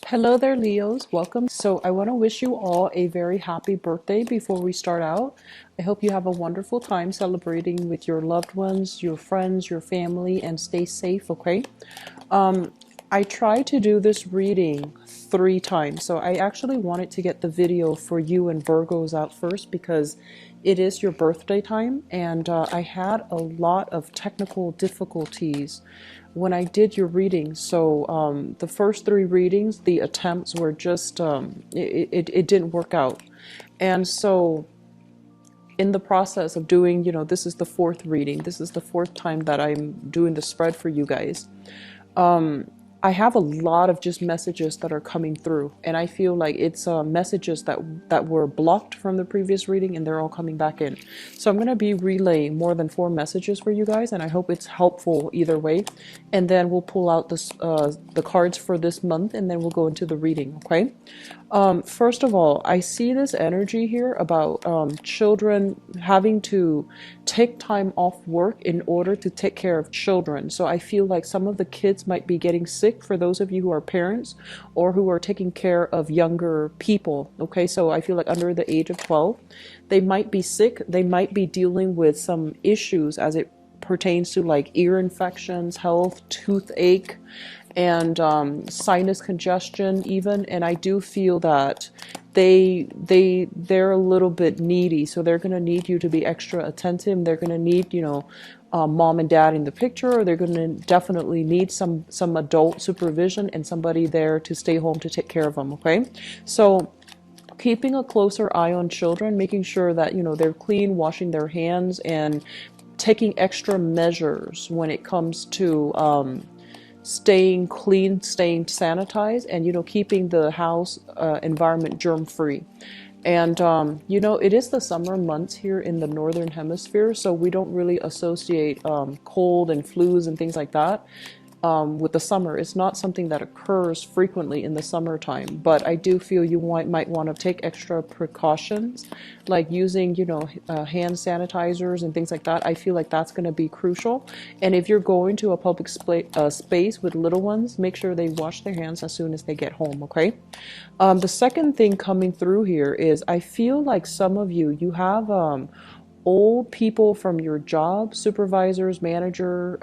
Hello there, Leos. Welcome. So, I want to wish you all a very happy birthday before we start out. I hope you have a wonderful time celebrating with your loved ones, your friends, your family, and stay safe, okay? Um, I tried to do this reading 3 times, so I actually wanted to get the video for you and Virgos out first because it is your birthday time, and I had a lot of technical difficulties when I did your reading. So the first 3 readings, the attempts were just it didn't work out, and so in the process of doing, this is the fourth reading. This is the fourth time that I'm doing the spread for you guys. I have a lot of just messages that are coming through, and I feel like it's messages that were blocked from the previous reading, and they're all coming back in. So I'm going to be relaying more than 4 messages for you guys, and I hope it's helpful either way. And then we'll pull out the cards for this month, and then we'll go into the reading. Okay. First of all, I see this energy here about children having to take time off work in order to take care of children. So I feel like some of the kids might be getting sick for those of you who are parents or who are taking care of younger people. Okay, so I feel like under the age of 12, they might be sick. They might be dealing with some issues as it pertains to like ear infections, health, toothache, and sinus congestion even. And I do feel that they're a little bit needy, so they're going to need you to be extra attentive. They're going to need, mom and dad in the picture, or they're going to definitely need some adult supervision and somebody there to stay home to take care of them. Okay, so keeping a closer eye on children, making sure that they're clean, washing their hands, and taking extra measures when it comes to staying clean, staying sanitized, and keeping the house environment germ free. And it is the summer months here in the northern hemisphere, so we don't really associate cold and flus and things like that with the summer. It's not something that occurs frequently in the summertime, but I do feel you might want to take extra precautions, like using, hand sanitizers and things like that. I feel like that's going to be crucial. And if you're going to a public space with little ones, make sure they wash their hands as soon as they get home, okay? The second thing coming through here is I feel like some of you have old people from your job, supervisors, manager,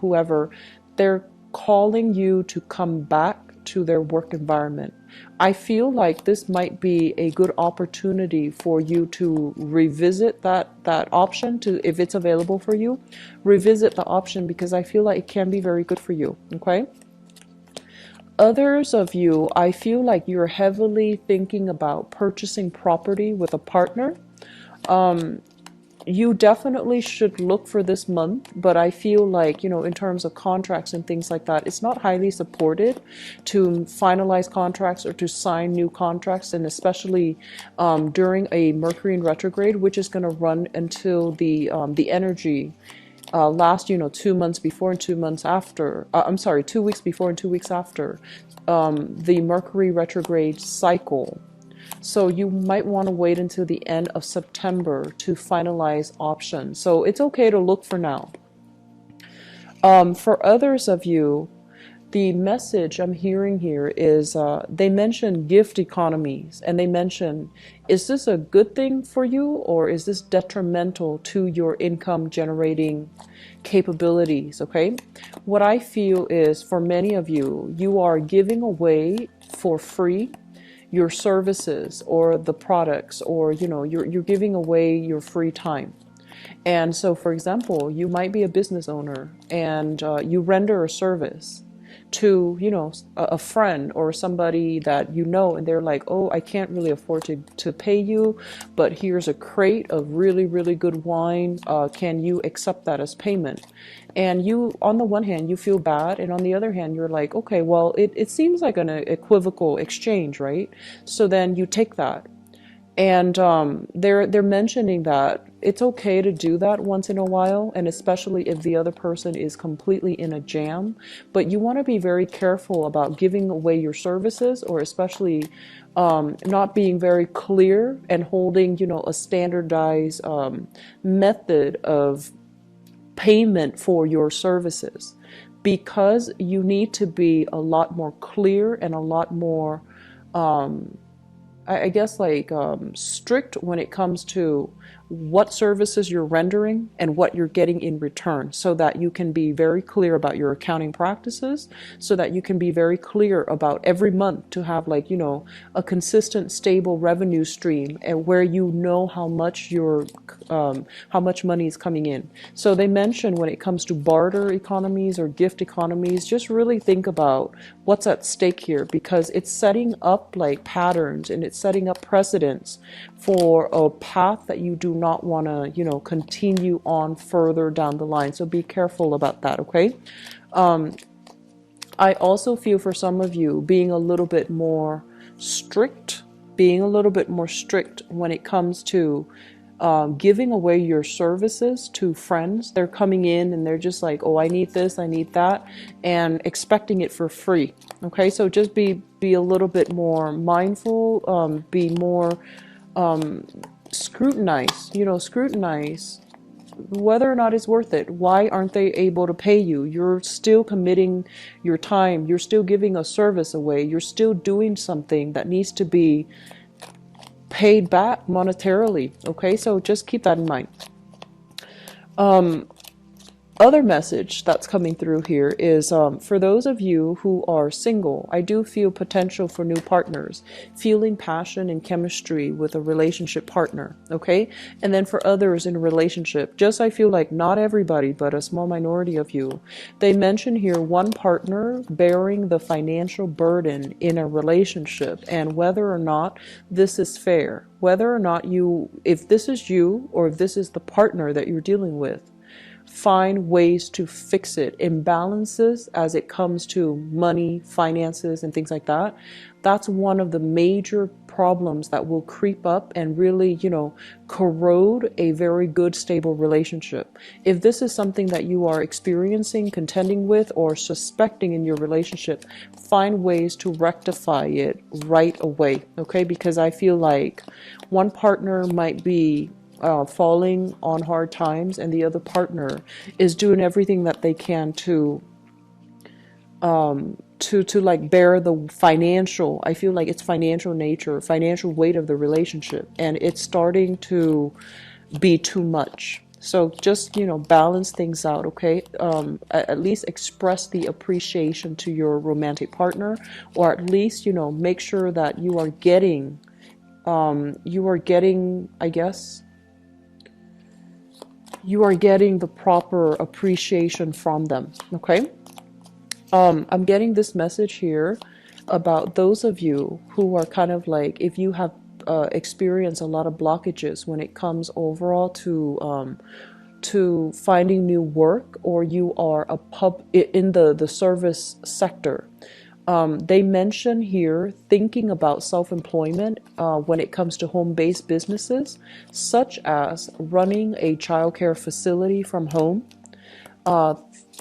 whoever, they're calling you to come back to their work environment. I feel like this might be a good opportunity for you to revisit that option, to, if it's available for you, revisit the option, because I feel like it can be very good for you. Okay. Others of you, I feel like you're heavily thinking about purchasing property with a partner. You definitely should look for this month, but I feel like, in terms of contracts and things like that, it's not highly supported to finalize contracts or to sign new contracts, and especially during a Mercury in retrograde, which is going to run until the energy last, 2 months before and 2 months after. I'm sorry, 2 weeks before and 2 weeks after the Mercury retrograde cycle. So you might want to wait until the end of September to finalize options. So it's okay to look for now. For others of you, the message I'm hearing here is they mention gift economies, and they mention, is this a good thing for you, or is this detrimental to your income generating capabilities? Okay. What I feel is, for many of you, you are giving away for free your services or the products, or you're giving away your free time. And so, for example, you might be a business owner, and you render a service to a friend or somebody that and they're like, oh, I can't really afford to pay you, but here's a crate of really, really good wine, can you accept that as payment? And you, on the one hand, you feel bad, and on the other hand, you're like, okay, well, it seems like an equivocal exchange, right? So then you take that. And they're mentioning that it's okay to do that once in a while, and especially if the other person is completely in a jam. But you want to be very careful about giving away your services, or especially not being very clear and holding, a standardized method of payment for your services. because you need to be a lot more clear and a lot more, I guess, like strict when it comes to what services you're rendering and what you're getting in return, so that you can be very clear about your accounting practices, so that you can be very clear about every month to have, like, you know, a consistent, stable revenue stream, and where you know how much money is coming in. So they mention when it comes to barter economies or gift economies, just really think about what's at stake here, because it's setting up like patterns and it's setting up precedents for a path that you do not want to, you know, continue on further down the line. So be careful about that, okay? I also feel for some of you being a little bit more strict, when it comes to giving away your services to friends. They're coming in and they're just like, oh, I need this, I need that, and expecting it for free. Okay, so just be a little bit more mindful, be more scrutinize whether or not it's worth it. Why aren't they able to pay you? You're still committing your time. You're still giving a service away. You're still doing something that needs to be paid back monetarily. Okay, so just keep that in mind. Other message that's coming through here is for those of you who are single, I do feel potential for new partners, feeling passion and chemistry with a relationship partner, okay? And then for others in a relationship, just I feel like not everybody, but a small minority of you, they mention here one partner bearing the financial burden in a relationship, and whether or not this is fair, whether or not if this is you or if this is the partner that you're dealing with, find ways to fix it. Imbalances as it comes to money, finances, and things like that. That's one of the major problems that will creep up and really, you know, corrode a very good, stable relationship. If this is something that you are experiencing, contending with, or suspecting in your relationship, find ways to rectify it right away, okay? Because I feel like one partner might be falling on hard times, and the other partner is doing everything that they can to like bear the financial, I feel like it's financial nature, financial weight of the relationship, and it's starting to be too much. So just, you know, balance things out, okay? At least express the appreciation to your romantic partner, or at least, you know, make sure that you are getting, I guess, you are getting the proper appreciation from them, okay? I'm getting this message here about those of you who are kind of like, if you have experienced a lot of blockages when it comes overall to finding new work, or you are in the service sector. They mention here thinking about self-employment when it comes to home-based businesses, such as running a childcare facility from home,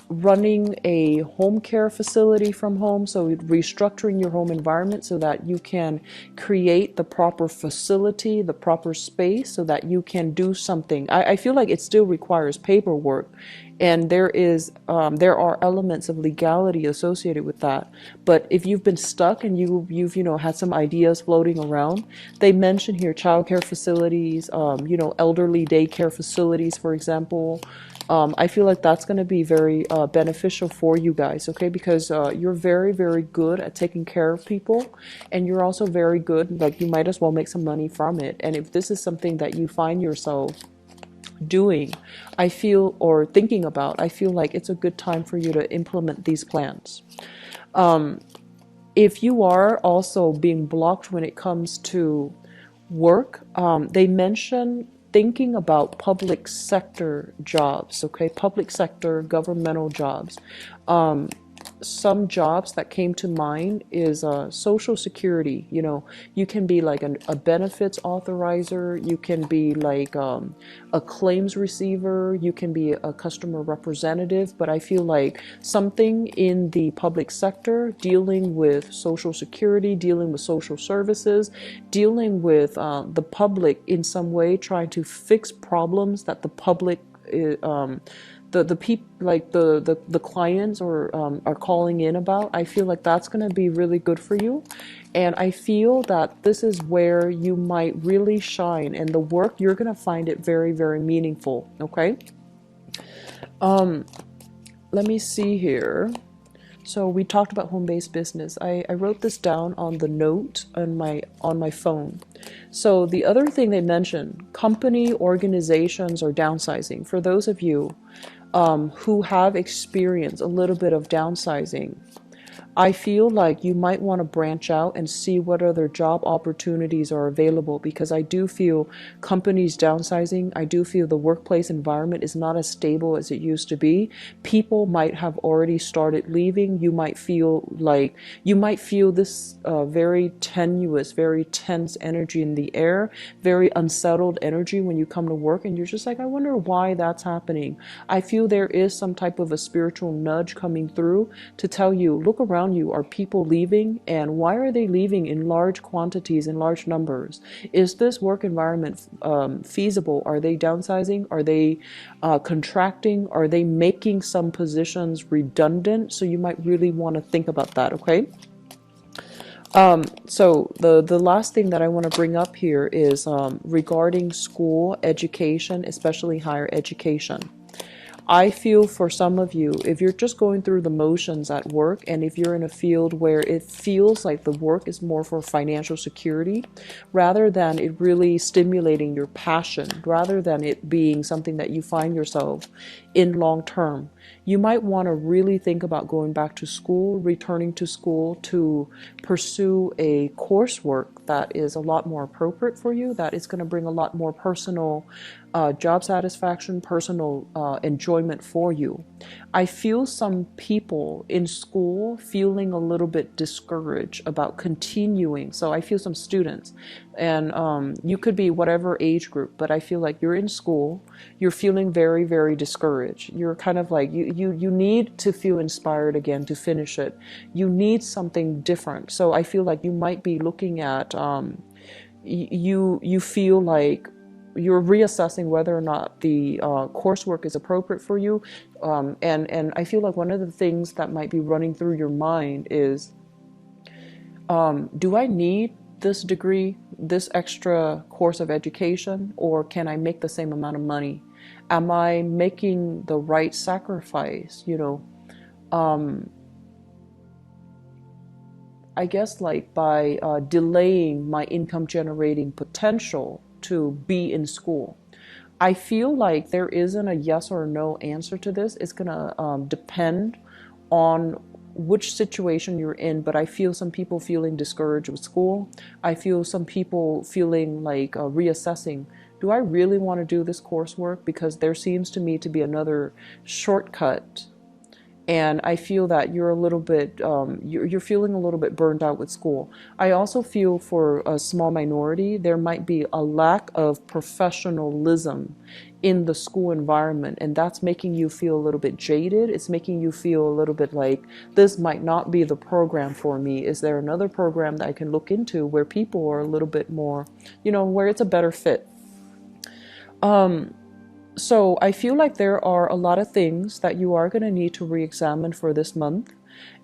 running a home care facility from home, so restructuring your home environment so that you can create the proper facility, the proper space, so that you can do something. I feel like it still requires paperwork, and there are elements of legality associated with that. But if you've been stuck and you've had some ideas floating around, they mention here childcare facilities, elderly daycare facilities, for example. I feel like that's going to be very beneficial for you guys, okay? Because you're very, very good at taking care of people, and you're also very good, like, you might as well make some money from it. And if this is something that you find yourself doing, or thinking about, I feel like it's a good time for you to implement these plans. If you are also being blocked when it comes to work, they mention thinking about public sector jobs, okay? Public sector, governmental jobs. Some jobs that came to mind is Social Security. You can be like a benefits authorizer, you can be like a claims receiver, you can be a customer representative, but I feel like something in the public sector dealing with Social Security, dealing with social services, dealing with the public in some way, trying to fix problems that the public the people, like the clients or are calling in about, I feel like that's going to be really good for you. And I feel that this is where you might really shine, and the work, you're going to find it very, very meaningful. Okay. Let me see here. So we talked about home-based business. I wrote this down on the note on my phone. So the other thing they mentioned, company organizations are downsizing. For those of you who have experienced a little bit of downsizing, I feel like you might want to branch out and see what other job opportunities are available, because I do feel companies downsizing. I do feel the workplace environment is not as stable as it used to be. People might have already started leaving. You might feel this very tenuous, very tense energy in the air, very unsettled energy when you come to work, and you're just like, I wonder why that's happening. I feel there is some type of a spiritual nudge coming through to tell you, look around you. Are people leaving, and why are they leaving in large quantities, in large numbers? Is this work environment feasible? Are they downsizing? Are they contracting? Are they making some positions redundant? So you might really want to think about that. Okay. So the last thing that I want to bring up here is regarding school education, especially higher education. I feel for some of you, if you're just going through the motions at work, and if you're in a field where it feels like the work is more for financial security, rather than it really stimulating your passion, rather than it being something that you find yourself in long term, you might want to really think about going back to school, returning to school to pursue a coursework that is a lot more appropriate for you, that is going to bring a lot more personal job satisfaction, personal enjoyment for you. I feel some people in school feeling a little bit discouraged about continuing. So I feel some students, and you could be whatever age group, but I feel like you're in school, you're feeling very, very discouraged. You're kind of like, you need to feel inspired again to finish it. You need something different. So I feel like you might be looking at, you feel like you're reassessing whether or not the coursework is appropriate for you. And I feel like one of the things that might be running through your mind is, do I need this degree, this extra course of education, or can I make the same amount of money? Am I making the right sacrifice? I guess like by delaying my income generating potential to be in school. I feel like there isn't a yes or no answer to this. It's going to depend on which situation you're in, but I feel some people feeling discouraged with school. I feel some people feeling like reassessing. Do I really want to do this coursework? Because there seems to me to be another shortcut. And I feel that you're a little bit, you're feeling a little bit burned out with school. I also feel for a small minority, there might be a lack of professionalism in the school environment, and that's making you feel a little bit jaded. It's making you feel a little bit like, this might not be the program for me. Is there another program that I can look into where people are a little bit more, where it's a better fit? So I feel like there are a lot of things that you are going to need to re-examine for this month.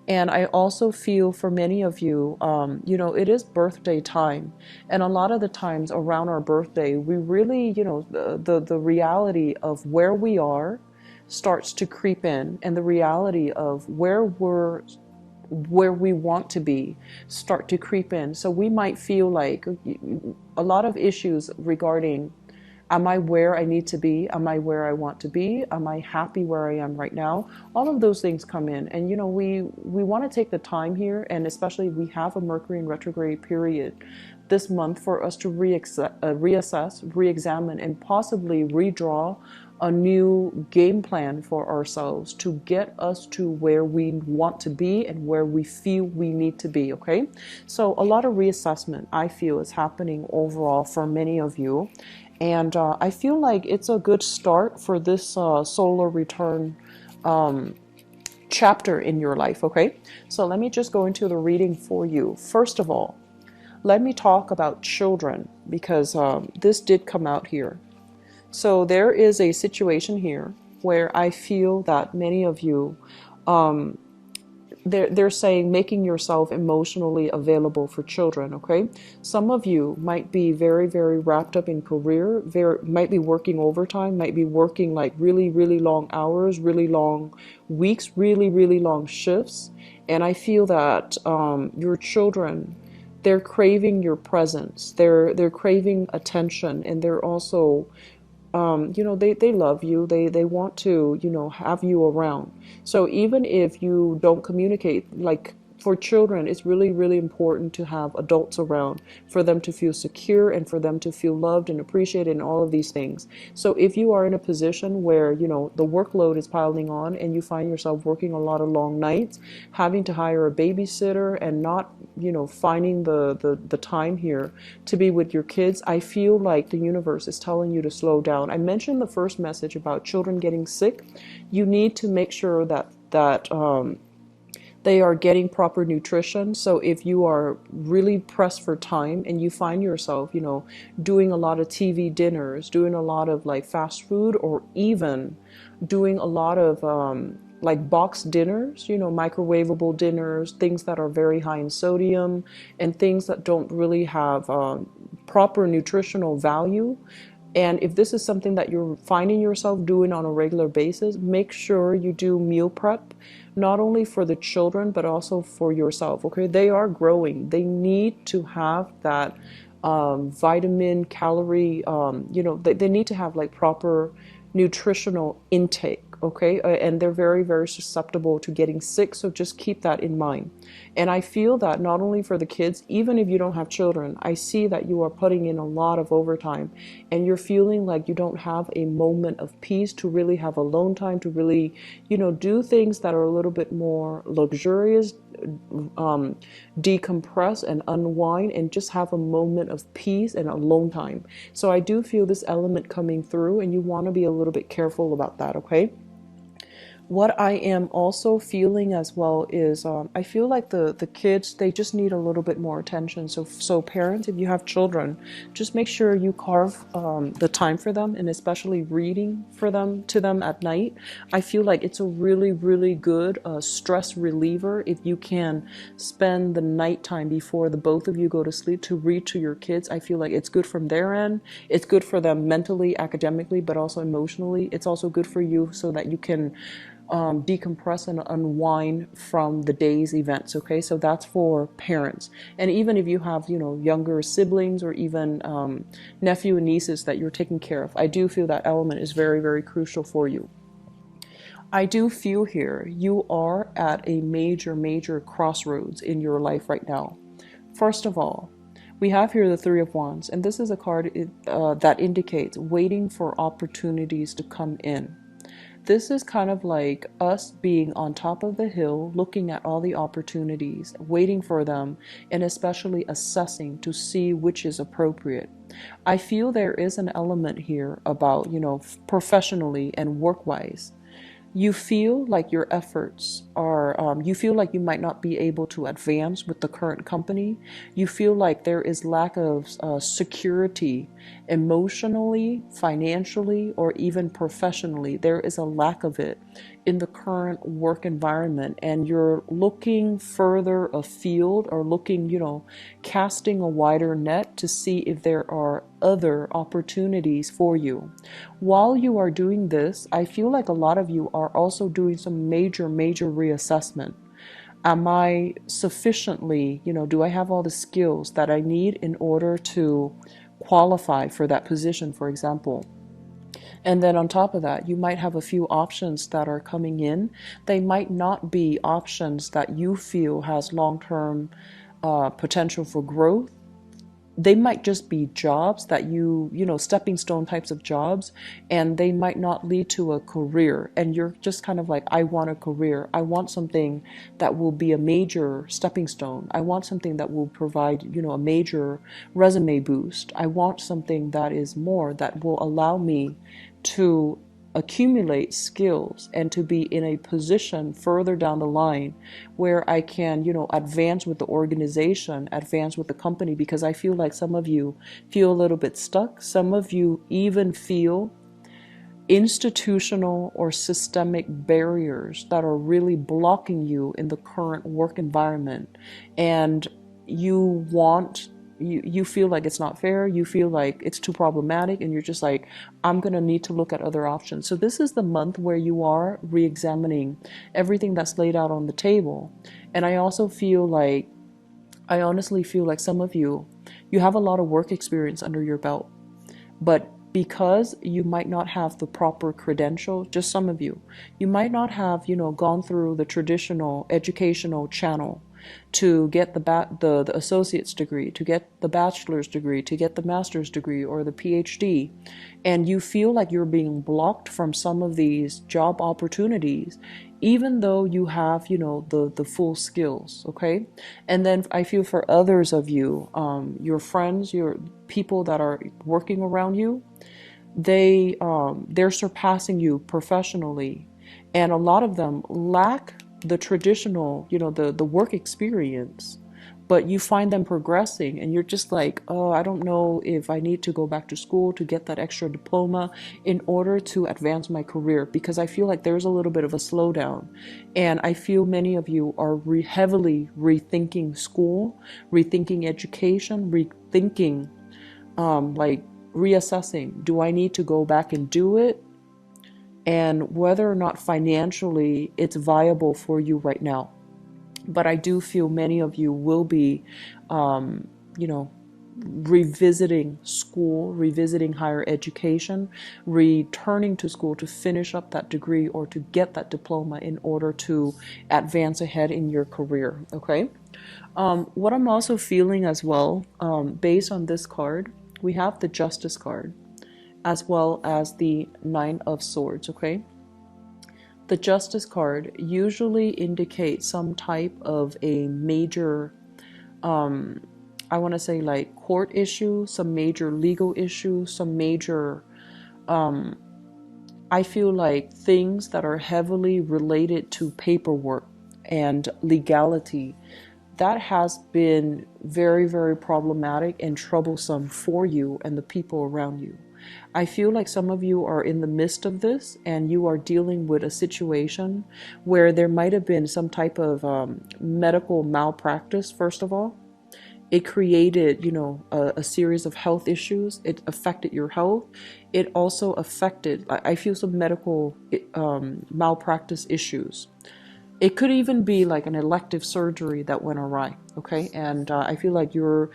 And I also feel for many of you, it is birthday time. And a lot of the times around our birthday, we really, the reality of where we are starts to creep in, and the reality of where we want to be start to creep in. So we might feel like a lot of issues regarding, am I where I need to be? Am I where I want to be? Am I happy where I am right now? All of those things come in. And, we want to take the time here, and especially we have a Mercury in retrograde period this month for us to reassess, re-examine, and possibly redraw a new game plan for ourselves to get us to where we want to be and where we feel we need to be, okay? So a lot of reassessment, I feel, is happening overall for many of you. And I feel like it's a good start for this solar return chapter in your life, okay? So let me just go into the reading for you. First of all, let me talk about children, because this did come out here. So there is a situation here where I feel that many of you, they're saying making yourself emotionally available for children. Okay, some of you might be very, very wrapped up in career, might be working overtime, might be working like really, really long hours, really long weeks, really, really long shifts. And I feel that your children, they're craving your presence, they're craving attention, and they're also they love you. They want to, have you around. So even if you don't communicate, like for children, it's really, really important to have adults around for them to feel secure and for them to feel loved and appreciated and all of these things. So if you are in a position where, the workload is piling on and you find yourself working a lot of long nights, having to hire a babysitter and not, finding the time here to be with your kids, I feel like the universe is telling you to slow down. I mentioned the first message about children getting sick. You need to make sure that they are getting proper nutrition. So if you are really pressed for time and you find yourself, doing a lot of TV dinners, doing a lot of like fast food, or even doing a lot of like boxed dinners, microwavable dinners, things that are very high in sodium and things that don't really have proper nutritional value. And if this is something that you're finding yourself doing on a regular basis, make sure you do meal prep, not only for the children, but also for yourself. Okay, they are growing. They need to have that vitamin, calorie, they need to have like proper nutritional intake. Okay, and they're very, very susceptible to getting sick, so just keep that in mind. And I feel that not only for the kids, even if you don't have children, I see that you are putting in a lot of overtime and you're feeling like you don't have a moment of peace to really have alone time, to really, do things that are a little bit more luxurious, decompress and unwind and just have a moment of peace and alone time. So I do feel this element coming through, and you want to be a little bit careful about that. Okay. What I am also feeling as well is I feel like the kids, they just need a little bit more attention. So parents, if you have children, just make sure you carve the time for them, and especially reading to them at night. I feel like it's a really, really good stress reliever if you can spend the nighttime before the both of you go to sleep to read to your kids. I feel like it's good from their end. It's good for them mentally, academically, but also emotionally. It's also good for you so that you can decompress and unwind from the day's events. Okay, so that's for parents. And even if you have, younger siblings or even nephew and nieces that you're taking care of, I do feel that element is very, very crucial for you. I do feel here you are at a major, major crossroads in your life right now. First of all, we have here the Three of Wands, and this is a card that indicates waiting for opportunities to come in. This is kind of like us being on top of the hill, looking at all the opportunities, waiting for them, and especially assessing to see which is appropriate. I feel there is an element here about, professionally and work-wise. You feel like your efforts are, you feel like you might not be able to advance with the current company. You feel like there is lack of security emotionally, financially, or even professionally. There is a lack of it in the current work environment, and you're looking further afield, or looking, casting a wider net to see if there are other opportunities for you. While you are doing this, I feel like a lot of you are also doing some major, major reassessment. Am I sufficiently, do I have all the skills that I need in order to qualify for that position, for example? And then on top of that, you might have a few options that are coming in. They might not be options that you feel has long-term potential for growth. They might just be jobs that stepping stone types of jobs, and they might not lead to a career. And you're just kind of like, I want a career. I want something that will be a major stepping stone. I want something that will provide, a major resume boost. I want something that is more, that will allow me to accumulate skills and to be in a position further down the line where I can, advance with the organization, advance with the company, because I feel like some of you feel a little bit stuck. Some of you even feel institutional or systemic barriers that are really blocking you in the current work environment, and you feel like it's not fair, you feel like it's too problematic, and you're just like, I'm gonna need to look at other options. So this is the month where you are re-examining everything that's laid out on the table. And I honestly feel like some of you have a lot of work experience under your belt, but because you might not have the proper credential, just some of you might not have, gone through the traditional educational channel to get the associate's degree, to get the bachelor's degree, to get the master's degree or the PhD, and you feel like you're being blocked from some of these job opportunities, even though you have, the full skills, okay? And then I feel for others of you, your friends, your people that are working around you, they're surpassing you professionally, and a lot of them lack the traditional, the work experience, but you find them progressing and you're just like, oh, I don't know if I need to go back to school to get that extra diploma in order to advance my career, because I feel like there's a little bit of a slowdown. And I feel many of you are heavily rethinking school, rethinking education, rethinking, like reassessing, do I need to go back and do it? And whether or not financially it's viable for you right now. But I do feel many of you will be, revisiting school, revisiting higher education, returning to school to finish up that degree or to get that diploma in order to advance ahead in your career, okay? What I'm also feeling as well, based on this card, we have the Justice card, as well as the Nine of Swords, okay? The Justice card usually indicates some type of a major, I want to say like court issue, some major legal issue, some major, I feel like things that are heavily related to paperwork and legality. That has been very, very problematic and troublesome for you and the people around you. I feel like some of you are in the midst of this and you are dealing with a situation where there might have been some type of medical malpractice, first of all. It created, a series of health issues. It affected your health. It also affected, I feel, some medical malpractice issues. It could even be like an elective surgery that went awry, okay? And I feel like you're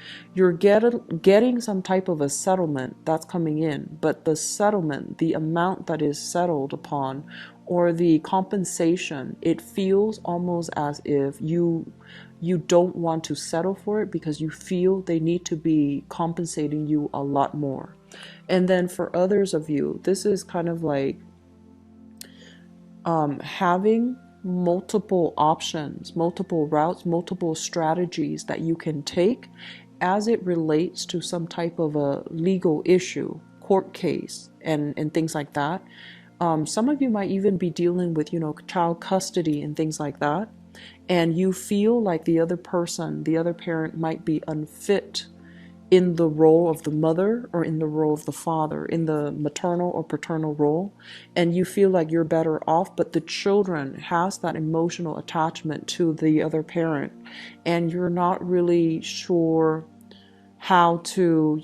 getting some type of a settlement that's coming in, but the settlement, the amount that is settled upon, or the compensation, it feels almost as if you don't want to settle for it because you feel they need to be compensating you a lot more. And then for others of you, this is kind of like having multiple options, multiple routes, multiple strategies that you can take as it relates to some type of a legal issue, court case, and things like that. Some of you might even be dealing with, child custody and things like that. And you feel like the other person, the other parent might be unfit in the role of the mother or in the role of the father, in the maternal or paternal role, and you feel like you're better off, but the children has that emotional attachment to the other parent, and you're not really sure how to,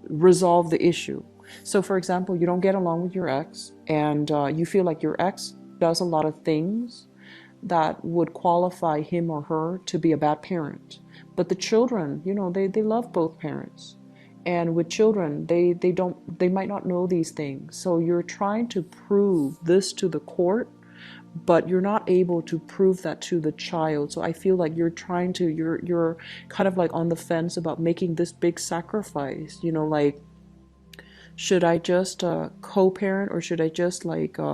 resolve the issue. So for example, you don't get along with your ex, and you feel like your ex does a lot of things that would qualify him or her to be a bad parent. But the children, they love both parents. And with children, they might not know these things. So you're trying to prove this to the court, but you're not able to prove that to the child. So I feel like you're kind of like on the fence about making this big sacrifice, like, should I just co-parent, or should I just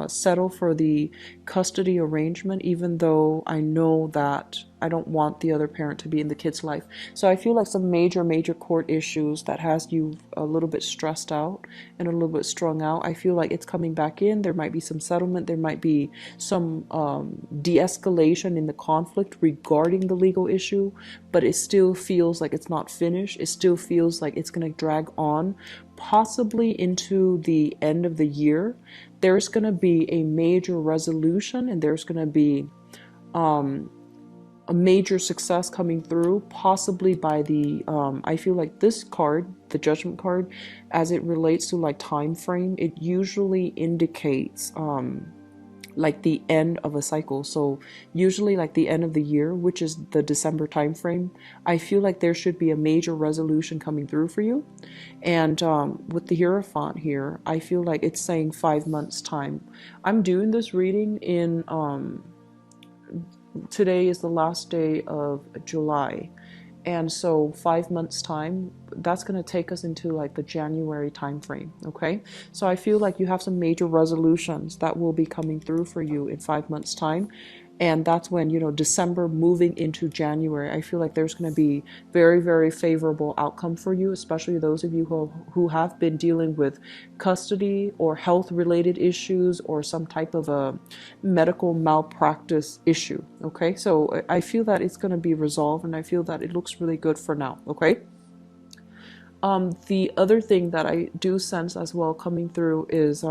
settle for the custody arrangement, even though I know that I don't want the other parent to be in the kid's life? So I feel like some major court issues that has you a little bit stressed out and a little bit strung out. I feel like it's coming back in. There might be some settlement. There might be some de-escalation in the conflict regarding the legal issue, but it still feels like it's not finished. It still feels like it's going to drag on, possibly into the end of the year. there's going to be a major resolution, and there's going to be a major success coming through, possibly by the I feel like this card, the Judgment card, as it relates to like time frame, it usually indicates like the end of a cycle. So usually like the end of the year, which is the December time frame, I feel like there should be a major resolution coming through for you. And with the Hierophant here, I feel like it's saying 5 months time. I'm doing this reading in today is the last day of July, and so 5 months time, that's going to take us into like the January time frame. Okay, so I feel like you have some major resolutions that will be coming through for you in 5 months time. And that's when, you know, December moving into January, I feel like there's going to be very, very favorable outcome for you, especially those of you who have been dealing with custody or health related issues or some type of a medical malpractice issue. Okay, so I feel that it's going to be resolved, and I feel that it looks really good for now. Okay. The other thing that I do sense as well coming through is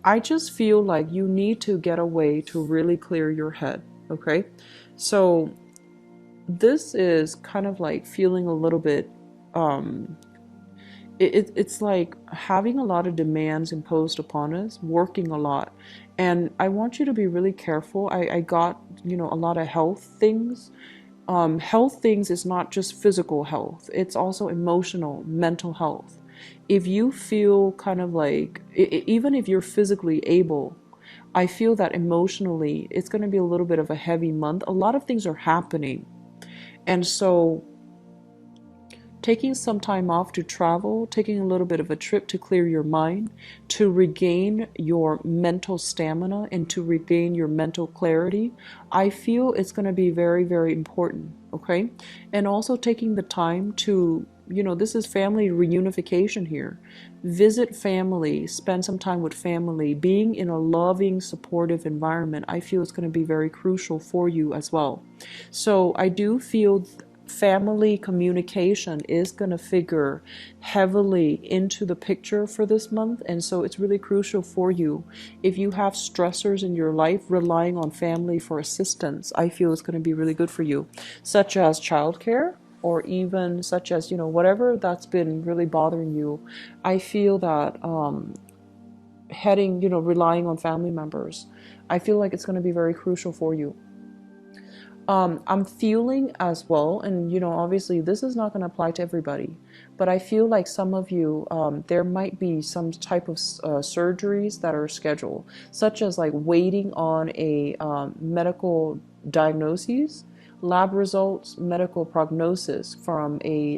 I just feel like you need to get away to really clear your head. Okay, so this is kind of like feeling a little bit it's like having a lot of demands imposed upon us, working a lot. And I want you to be really careful. I got, you know, a lot of health things. Health things is not just physical health, it's also emotional, mental health. If you feel kind of like, even if you're physically able, I feel that emotionally it's going to be a little bit of a heavy month. A lot of things are happening. And so taking some time off to travel, taking a little bit of a trip to clear your mind, to regain your mental stamina and to regain your mental clarity, I feel it's going to be very, very important. Okay. And also taking the time to, you know, this is family reunification here. Visit family, spend some time with family, being in a loving, supportive environment. I feel it's going to be very crucial for you as well. So I do feel family communication is going to figure heavily into the picture for this month. And so it's really crucial for you. If you have stressors in your life, relying on family for assistance, I feel it's going to be really good for you, such as childcare, or even such as, you know, whatever that's been really bothering you. I feel that relying on family members, I feel like it's going to be very crucial for you. I'm feeling as well, and you know, obviously this is not going to apply to everybody, but I feel like some of you, there might be some type of surgeries that are scheduled, such as like waiting on a medical diagnosis, lab results, medical prognosis from a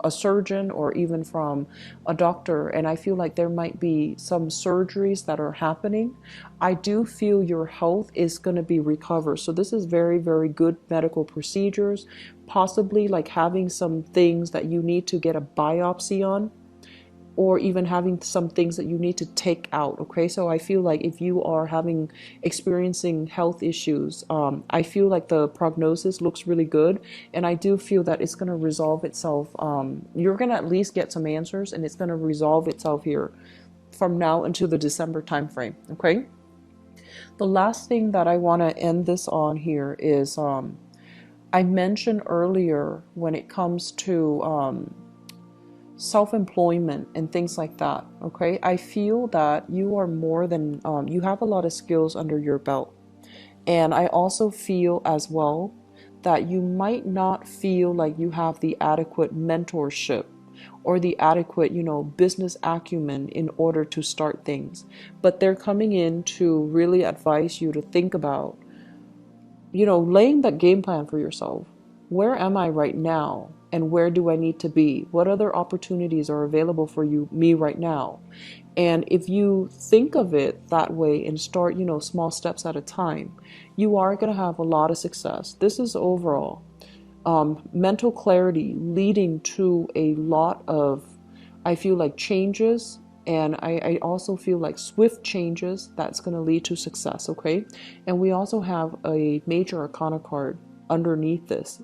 surgeon or even from a doctor. And I feel like there might be some surgeries that are happening. I do feel your health is going to be recovered. So this is very, very good medical procedures, possibly like having some things that you need to get a biopsy on, or even having some things that you need to take out. Okay, so I feel like if you are experiencing health issues, I feel like the prognosis looks really good, and I do feel that it's going to resolve itself. You're going to at least get some answers, and it's going to resolve itself here from now until the December time frame. Okay, the last thing that I want to end this on here is I mentioned earlier when it comes to self-employment and things like that. Okay, I feel that you are more than you have a lot of skills under your belt, and I also feel as well that you might not feel like you have the adequate mentorship or the adequate, you know, business acumen in order to start things, but they're coming in to really advise you to think about, you know, laying that game plan for yourself. Where am I right now? And where do I need to be? What other opportunities are available for me right now? And if you think of it that way and start, you know, small steps at a time, you are going to have a lot of success. This is overall mental clarity leading to a lot of, I feel like, changes. And I also feel like swift changes that's going to lead to success. Okay. And we also have a major arcana card underneath this,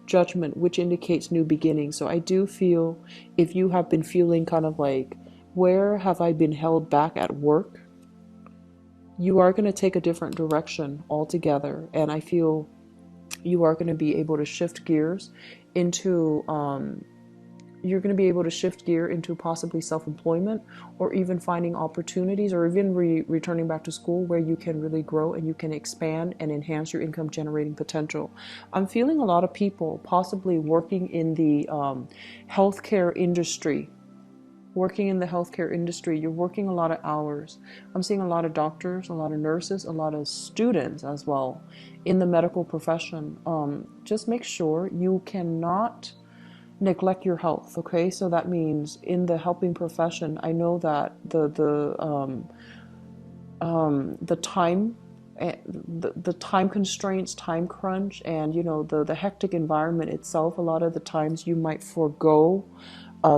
Judgment, which indicates new beginnings. So I do feel if you have been feeling kind of like, where have I been held back at work? you are going to take a different direction altogether. And I feel you are going to be able to shift gears into you're going to be able to shift gear into possibly self-employment, or even finding opportunities, or even returning back to school where you can really grow and you can expand and enhance your income generating potential. I'm feeling a lot of people possibly working in the healthcare industry. Working in the healthcare industry, you're working a lot of hours. I'm seeing a lot of doctors, a lot of nurses, a lot of students as well in the medical profession. Just make sure you cannot neglect your health. Okay, so that means in the helping profession, I know that the time, the time constraints, time crunch, and the hectic environment itself, a lot of the times you might forego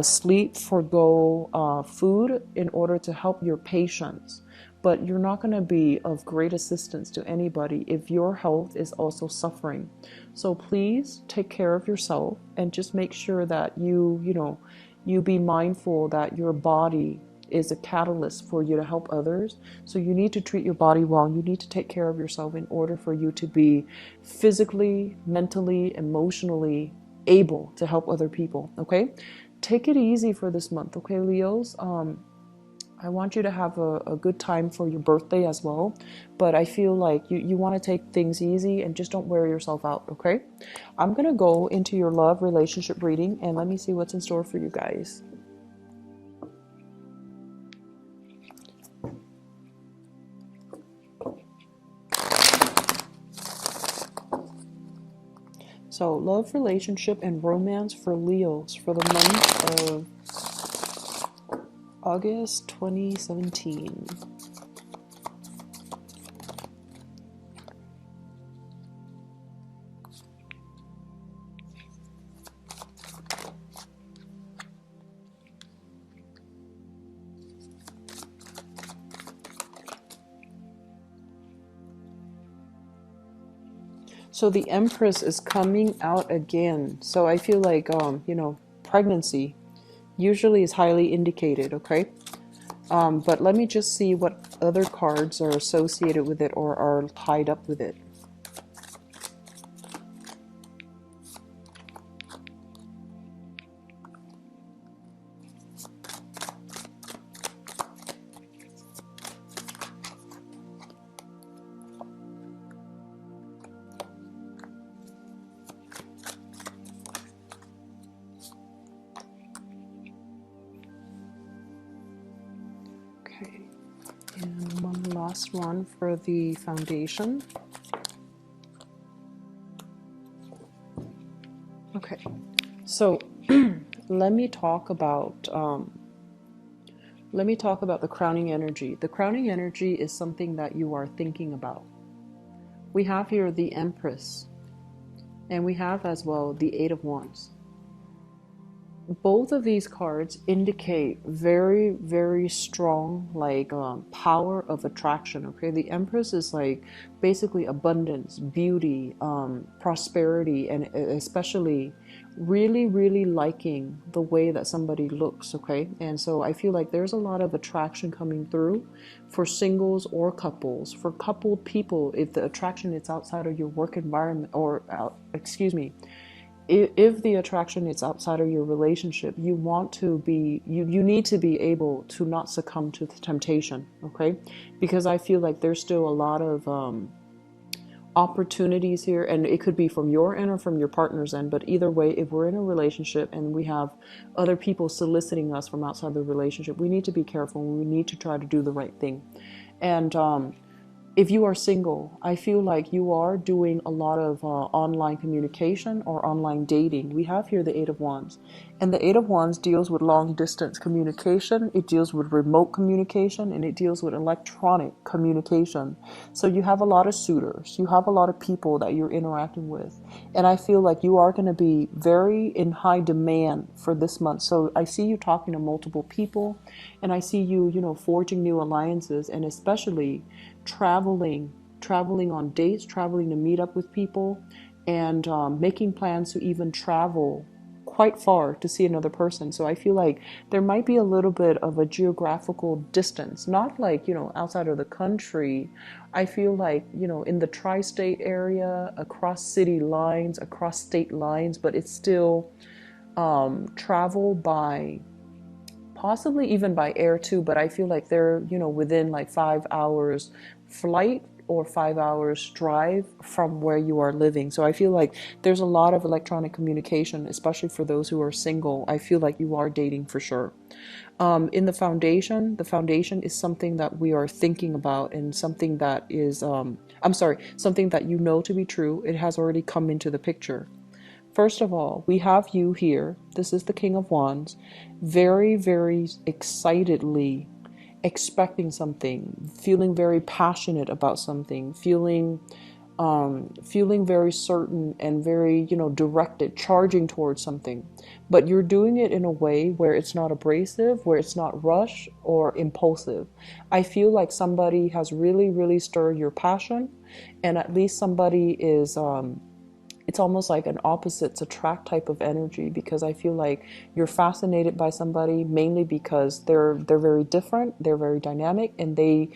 sleep, forego food in order to help your patients. But you're not going to be of great assistance to anybody if your health is also suffering. So please take care of yourself and just make sure that you be mindful that your body is a catalyst for you to help others. So you need to treat your body well. You need to take care of yourself in order for you to be physically, mentally, emotionally able to help other people. Okay? Take it easy for this month, okay, Leos? I want you to have a good time for your birthday as well, but I feel like you want to take things easy and just don't wear yourself out, okay? I'm going to go into your love relationship reading, and let me see what's in store for you guys. So, love, relationship, and romance for Leos for the month of August 2017. So the Empress is coming out again. So I feel like, pregnancy usually is highly indicated, okay? But let me just see what other cards are associated with it or are tied up with it. Okay, and one last one for the foundation. Okay, so let me talk about the crowning energy. The crowning energy is something that you are thinking about. We have here the Empress, and we have as well the Eight of Wands. Both of these cards indicate very, very strong power of attraction. Okay, the Empress is like basically abundance, beauty, prosperity, and especially really, really liking the way that somebody looks. Okay, and so I feel like there's a lot of attraction coming through for singles or couples. For coupled people, if the attraction is outside of your work environment, or if the attraction is outside of your relationship, you want to be, you need to be able to not succumb to the temptation, okay? Because I feel like there's still a lot of opportunities here, and it could be from your end or from your partner's end, but either way, if we're in a relationship and we have other people soliciting us from outside the relationship, we need to be careful. We need to try to do the right thing. And if you are single, I feel like you are doing a lot of online communication or online dating. We have here the Eight of Wands. And the Eight of Wands deals with long distance communication. It deals with remote communication, and it deals with electronic communication. So you have a lot of suitors. You have a lot of people that you're interacting with. And I feel like you are going to be very in high demand for this month. So I see you talking to multiple people, and I see you, forging new alliances, and especially traveling on dates, traveling to meet up with people, and making plans to even travel quite far to see another person. So I feel like there might be a little bit of a geographical distance, not like, outside of the country. I feel like, in the tri-state area, across city lines, across state lines, but it's still travel by possibly even by air too, but I feel like they're, within like 5 hours flight or 5 hours drive from where you are living. So I feel like there's a lot of electronic communication, especially for those who are single. I feel like you are dating for sure. In the foundation is something that we are thinking about, and something that is, something that you know to be true. It has already come into the picture. First of all, we have you here. This is the King of Wands, very, very excitedly expecting something, feeling very passionate about something, feeling very certain and very, directed, charging towards something. But you're doing it in a way where it's not abrasive, where it's not rush or impulsive. I feel like somebody has really, really stirred your passion, and at least somebody is, it's almost like an opposites attract type of energy, because I feel like you're fascinated by somebody mainly because they're very different, they're very dynamic, and they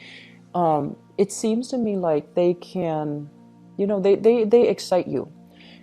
it seems to me like they can, they excite you.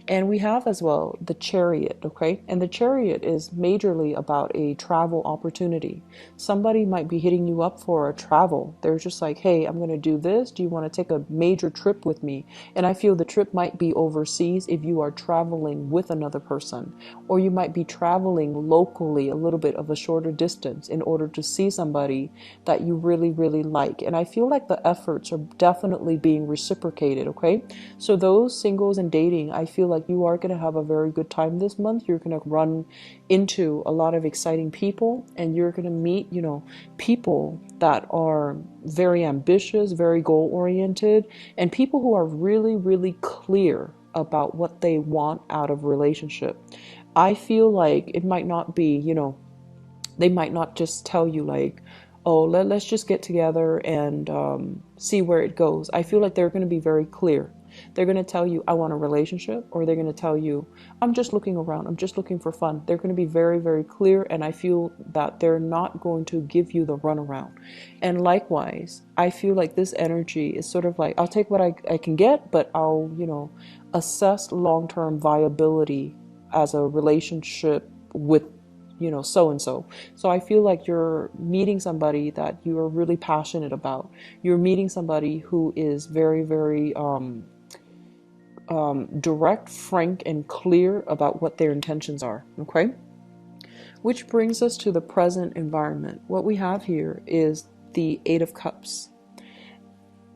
And we have as well the Chariot, okay? And the Chariot is majorly about a travel opportunity. Somebody might be hitting you up for a travel. They're just like, hey, I'm going to do this. Do you want to take a major trip with me? And I feel the trip might be overseas if you are traveling with another person. Or you might be traveling locally a little bit of a shorter distance in order to see somebody that you really, really like. And I feel like the efforts are definitely being reciprocated, okay? So those singles and dating, I feel like you are going to have a very good time this month. You're going to run into a lot of exciting people, and you're going to meet, people that are very ambitious, very goal oriented, and people who are really, really clear about what they want out of a relationship. I feel like it might not be, they might not just tell you like, oh, let's just get together and see where it goes. I feel like they're going to be very clear. They're going to tell you, I want a relationship, or they're going to tell you, I'm just looking around. I'm just looking for fun. They're going to be very, very clear. And I feel that they're not going to give you the runaround. And likewise, I feel like this energy is sort of like, I'll take what I can get, but I'll, assess long-term viability as a relationship with, so and so. So I feel like you're meeting somebody that you are really passionate about. You're meeting somebody who is very, very, direct, frank, and clear about what their intentions are, okay? Which brings us to the present environment. What we have here is the Eight of Cups.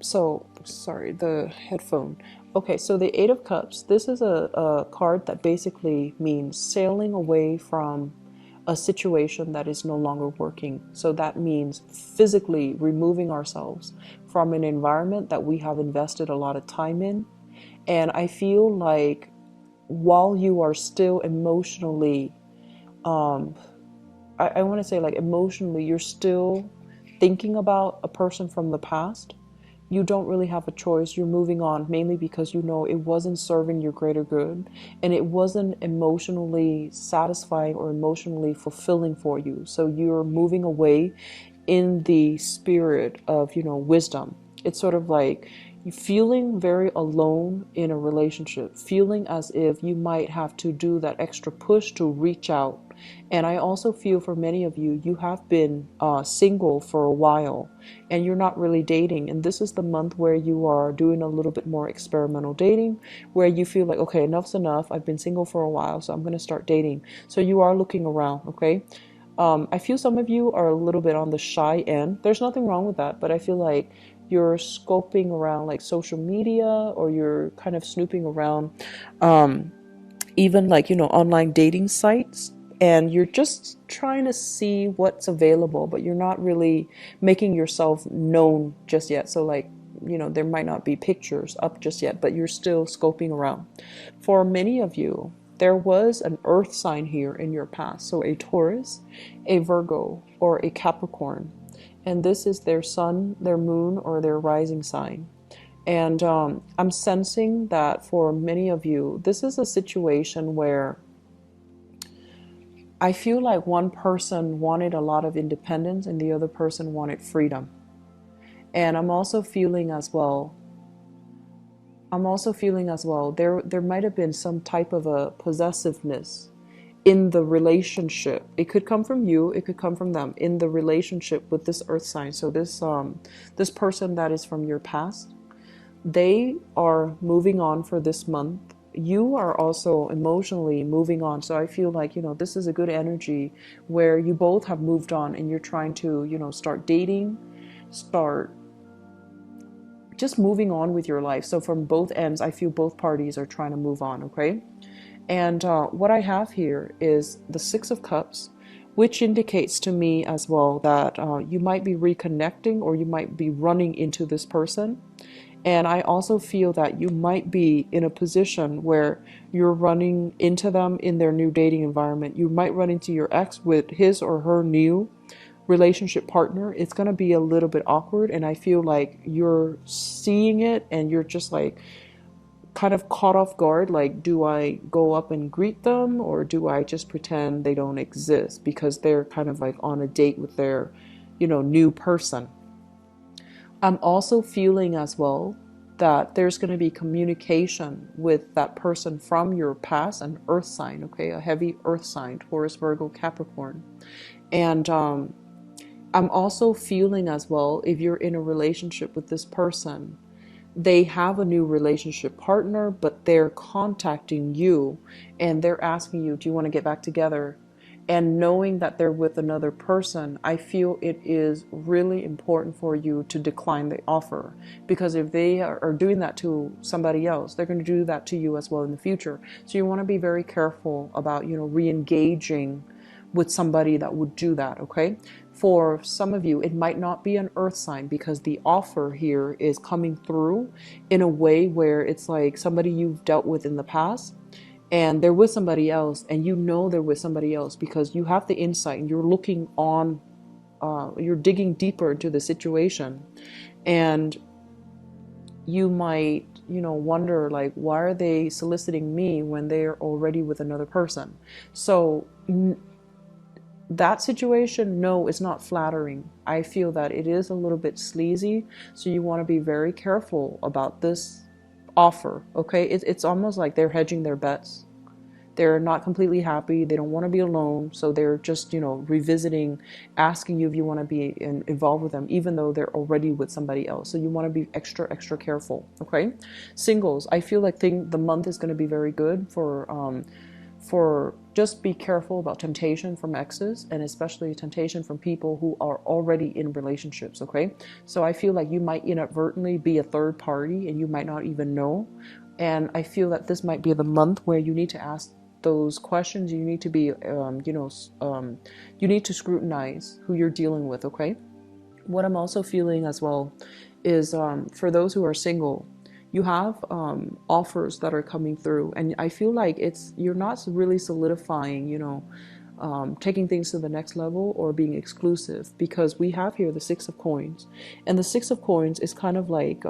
So, sorry, the headphone. Okay, so the Eight of Cups, this is a card that basically means sailing away from a situation that is no longer working. So that means physically removing ourselves from an environment that we have invested a lot of time in. And I feel like while you are still emotionally, I want to say like emotionally, you're still thinking about a person from the past. You don't really have a choice. You're moving on mainly because you know it wasn't serving your greater good, and it wasn't emotionally satisfying or emotionally fulfilling for you. So you're moving away in the spirit of, wisdom. It's sort of like feeling very alone in a relationship, feeling as if you might have to do that extra push to reach out. And I also feel for many of you, you have been single for a while and you're not really dating. And this is the month where you are doing a little bit more experimental dating, where you feel like, okay, enough's enough. I've been single for a while, so I'm going to start dating. So you are looking around, okay? I feel some of you are a little bit on the shy end. There's nothing wrong with that, but I feel like you're scoping around like social media, or you're kind of snooping around even like, online dating sites, and you're just trying to see what's available, but you're not really making yourself known just yet. So like, there might not be pictures up just yet, but you're still scoping around. For many of you, there was an earth sign here in your past. So a Taurus, a Virgo, or a Capricorn. And this is their sun, their moon, or their rising sign. And I'm sensing that for many of you, this is a situation where I feel like one person wanted a lot of independence and the other person wanted freedom. And I'm also feeling as well, there might have been some type of a possessiveness in the relationship. It could come from you, it could come from them in the relationship with this earth sign. So this person that is from your past, they are moving on for this month. You are also emotionally moving on. So I feel like, this is a good energy where you both have moved on and you're trying to, start dating, start just moving on with your life. So from both ends, I feel both parties are trying to move on, okay? And what I have here is the Six of Cups, which indicates to me as well that you might be reconnecting or you might be running into this person. And I also feel that you might be in a position where you're running into them in their new dating environment. You might run into your ex with his or her new relationship partner. It's going to be a little bit awkward. And I feel like you're seeing it and you're just like kind of caught off guard. Like, do I go up and greet them or do I just pretend they don't exist because they're kind of like on a date with their, new person? I'm also feeling as well that there's going to be communication with that person from your past, an earth sign, okay, a heavy earth sign, Taurus, Virgo, Capricorn. And I'm also feeling as well, if you're in a relationship with this person, they have a new relationship partner, but they're contacting you and they're asking you, do you want to get back together? And knowing that they're with another person, I feel it is really important for you to decline the offer. Because if they are doing that to somebody else, they're going to do that to you as well in the future. So you want to be very careful about, re-engaging with somebody that would do that, okay? For some of you, it might not be an earth sign because the offer here is coming through in a way where it's like somebody you've dealt with in the past and they're with somebody else, and they're with somebody else because you have the insight and you're looking on, you're digging deeper into the situation, and you might, wonder like, why are they soliciting me when they're already with another person? So that situation, no, it's not flattering. I feel that it is a little bit sleazy, so you want to be very careful about this offer, okay? It's almost like they're hedging their bets. They're not completely happy. They don't want to be alone. So they're just, revisiting, asking you if you want to be involved with them, even though they're already with somebody else. So you want to be extra, extra careful, okay? Singles, I feel like the month is going to be very good for just be careful about temptation from exes, and especially temptation from people who are already in relationships, okay? So I feel like you might inadvertently be a third party and you might not even know. And I feel that this might be the month where you need to ask those questions. You need to be, you need to scrutinize who you're dealing with, okay? What I'm also feeling as well is for those who are single, you have offers that are coming through, and I feel like you're not really solidifying, taking things to the next level or being exclusive, because we have here the Six of Coins, and the Six of Coins is kind of like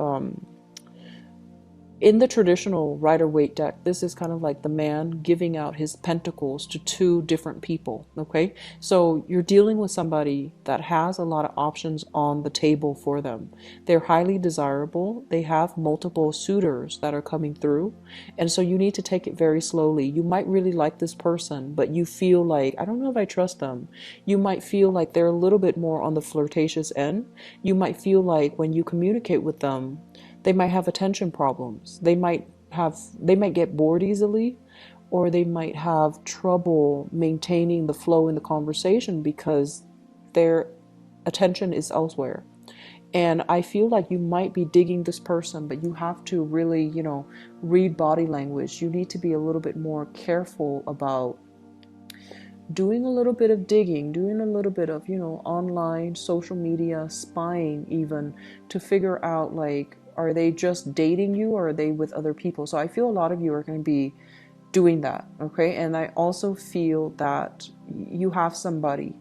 in the traditional Rider-Waite deck, this is kind of like the man giving out his pentacles to two different people, okay? So you're dealing with somebody that has a lot of options on the table for them. They're highly desirable. They have multiple suitors that are coming through. And so you need to take it very slowly. You might really like this person, but you feel like, I don't know if I trust them. You might feel like they're a little bit more on the flirtatious end. You might feel like when you communicate with them, they might have attention problems. They might get bored easily, or they might have trouble maintaining the flow in the conversation because their attention is elsewhere. And I feel like you might be digging this person, but you have to really, read body language. You need to be a little bit more careful about doing a little bit of digging, doing a little bit of, online, social media, spying even, to figure out like, are they just dating you or are they with other people? So I feel a lot of you are going to be doing that, okay? And I also feel that you have somebody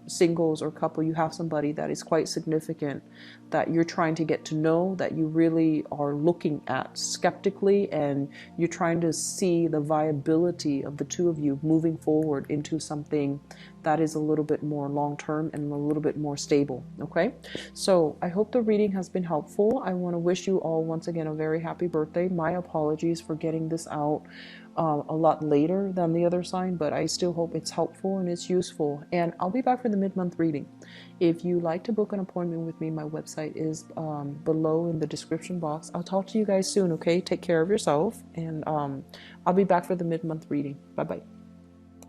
singles or couple, you have somebody that is quite significant that you're trying to get to know, that you really are looking at skeptically, and you're trying to see the viability of the two of you moving forward into something that is a little bit more long-term and a little bit more stable. Okay, so I hope the reading has been helpful. I want to wish you all once again a very happy birthday. My apologies for getting this out a lot later than the other sign, but I still hope it's helpful and it's useful. And I'll be back for the mid-month reading. If you like to book an appointment with me, my website is below in the description box. I'll talk to you guys soon, okay? Take care of yourself, and I'll be back for the mid-month reading. Bye-bye.